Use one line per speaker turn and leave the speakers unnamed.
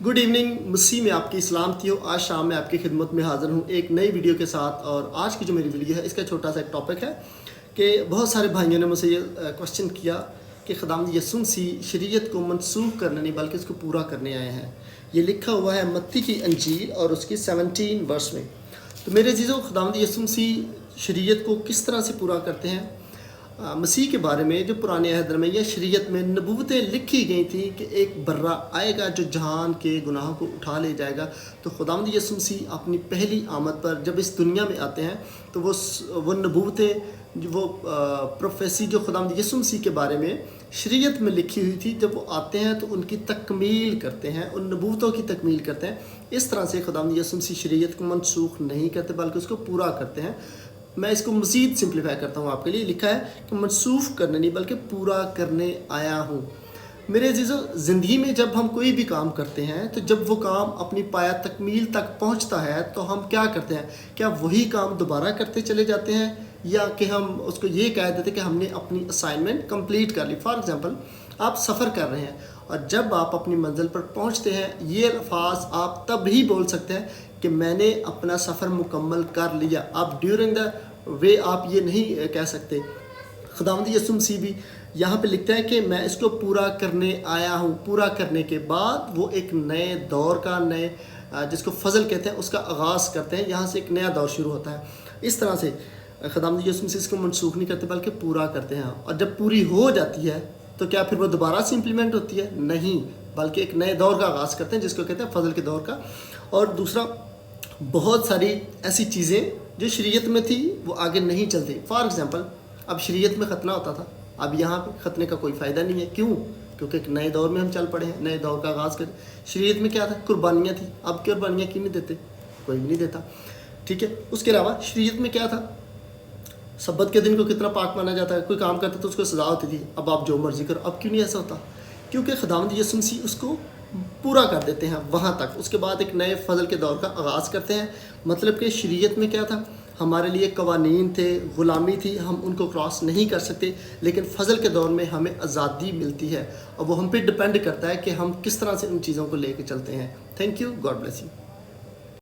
Good evening. मसीह में आपकी सलामती हो। आज शाम में आपकी खिदमत में हाज़िर हूँ एक नई वीडियो के साथ। और आज की जो मेरी वीडियो है इसका छोटा सा एक टॉपिक है कि बहुत सारे भाइयों ने मुझसे ये क्वेश्चन किया कि खुदावंद यीशु मसीह शरीयत को मनसूख करने नहीं बल्कि इसको पूरा करने आए हैं। ये लिखा हुआ है मत्ती की अंजील और उसकी 17 वर्स में। तो मेरे अजीज़ों, खुदावंद यीशु मसीह शरीयत को किस तरह से पूरा करते हैं? मसीह के बारे में जो पुराने अहद में या शरीयत में नबूवतें लिखी गई थी कि एक बर्रा आएगा जो जहान के गुनाहों को उठा ले जाएगा। तो खुदावंद यीशु मसीह अपनी पहली आमद पर जब इस दुनिया में आते हैं तो वो नबूवतें वो प्रोफेसी जो खुदावंद यीशु मसीह के बारे में शरीयत में लिखी हुई थी, जब वो आते हैं तो उनकी तकमील करते हैं, उन नबूवतों की तकमील करते हैं। इस तरह से खुदावंद यीशु मसीह शरीयत को मनसूख नहीं करते बल्कि उसको पूरा करते हैं। मैं इसको मज़ीद सिंप्लीफाई करता हूँ आपके लिए। लिखा है कि मनसूख करने नहीं बल्कि पूरा करने आया हूँ। मेरे अजीज़ों, ज़िंदगी में जब हम कोई भी काम करते हैं तो जब वो काम अपनी पाया तकमील तक पहुँचता है तो हम क्या करते हैं? क्या वही काम दोबारा करते चले जाते हैं या कि हम उसको ये कह देते कि हमने अपनी असाइनमेंट कंप्लीट कर ली। फॉर एग्ज़ाम्पल, आप सफ़र कर रहे हैं और जब आप अपनी मंजिल पर पहुंचते हैं, ये अल्फाज आप तब ही बोल सकते हैं कि मैंने अपना सफ़र मुकम्मल कर लिया। आप ड्यूरिंग द वे आप ये नहीं कह सकते। खुदावंद यीशु मसीह भी यहाँ पे लिखता है कि मैं इसको पूरा करने आया हूँ। पूरा करने के बाद वो एक नए दौर का, नए जिसको फजल कहते हैं, उसका आगाज़ करते हैं। यहाँ से एक नया दौर शुरू होता है। इस तरह से खुदावंद यीशु मसीह इसको मनसूख नहीं करते बल्कि पूरा करते हैं। और जब पूरी हो जाती है तो क्या फिर वो दोबारा से इम्प्लीमेंट होती है? नहीं, बल्कि एक नए दौर का आगाज़ करते हैं जिसको कहते हैं फजल के दौर का। और दूसरा, बहुत सारी ऐसी चीज़ें जो शरीयत में थी वो आगे नहीं चलती। फॉर एग्ज़ाम्पल, अब शरीयत में ख़तना होता था, अब यहाँ पे ख़तने का कोई फ़ायदा नहीं है। क्यों? क्योंकि एक नए दौर में हम चल पड़े हैं, नए दौर का आगाज़ करें। शरीयत में क्या था? कुर्बानियाँ थी। अब कुर्बानियाँ क्यों नहीं देते? कोई भी नहीं देता। ठीक है। उसके अलावा शरीयत में क्या था? सब्बत के दिन को कितना पाक माना जाता है। कोई काम करता तो उसको सज़ा होती थी। अब आप जो मर्ज़ी करो। अब क्यों नहीं ऐसा होता? क्योंकि खुदावंद यीशु मसीह उसको पूरा कर देते हैं वहाँ तक। उसके बाद एक नए फजल के दौर का आगाज़ करते हैं। मतलब कि शरीयत में क्या था? हमारे लिए कवानीन थे, ग़ुलामी थी, हम उनको क्रॉस नहीं कर सकते। लेकिन फजल के दौर में हमें आज़ादी मिलती है और वो हम पे डिपेंड करता है कि हम किस तरह से उन चीज़ों को लेकर चलते हैं। Thank you. God bless you.